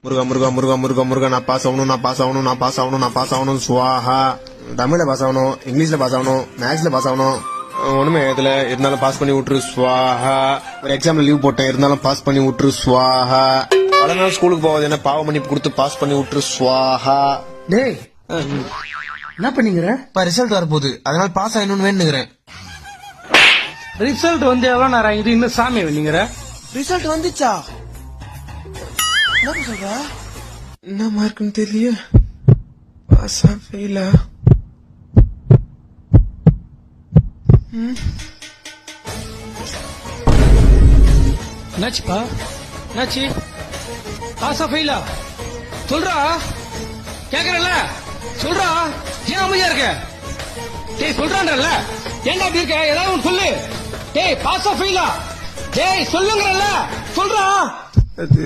முருகா முருகா முருகா முருகா முருகா நான் பாஸ் ஆகணும் நான் பாஸ் ஆகணும் நான் பாஸ் ஆகணும் நான் பாஸ் ஆகணும் சுவாஹா. தமிழ்ல பாஸ் ஆகணும், இங்கிலீஷ்ல பாஸ் ஆகணும், மேத்ஸ்ல பாஸ் ஆகணும். ஒண்ணுமே இதுல இருந்தாலும் பாஸ் பண்ணி விட்டுரு சுவாஹா. ஒரு எக்ஸாம்ல லீவ் போட்டேன் இருந்தாலும் பாஸ் பண்ணி விட்டுரு சுவாஹா. பல நாள் ஸ்கூலுக்கு போவது என்ன பாவ மன்னிப்பு கொடுத்து பாஸ் பண்ணி விட்டுரு சுவாஹா. டேய் என்ன பண்ணீங்கிற? இப்ப ரிசல்ட் வரப்போகுது, அதனால பாஸ் ஆகணும்னு வேணுங்கிறேன். ரிசல்ட் வந்து எவ்வளவு நேரம் ஆகுது இன்னும் சாமி வந்தீங்கிற? ரிசல்ட் வந்துச்சா? என்ன சொல்ற? என்ன மார்க்குன்னு தெரியல, பாஸா ஃபெயிலா? என்னாச்சுப்பா? என்னாச்சு? பாஸா ஃபெயிலா? சொல்றா, கேக்குறல சொல்றா. ஏன் அமைதியா இருக்க? டேய் சொல்றான்றல, ஏன்டா அப்படி இருக்க? ஏதாவது ஒன்று சொல்லு. டேய் பாஸா ஃபெயிலா? டேய் சொல்லுங்கறல, சொல்றா. அது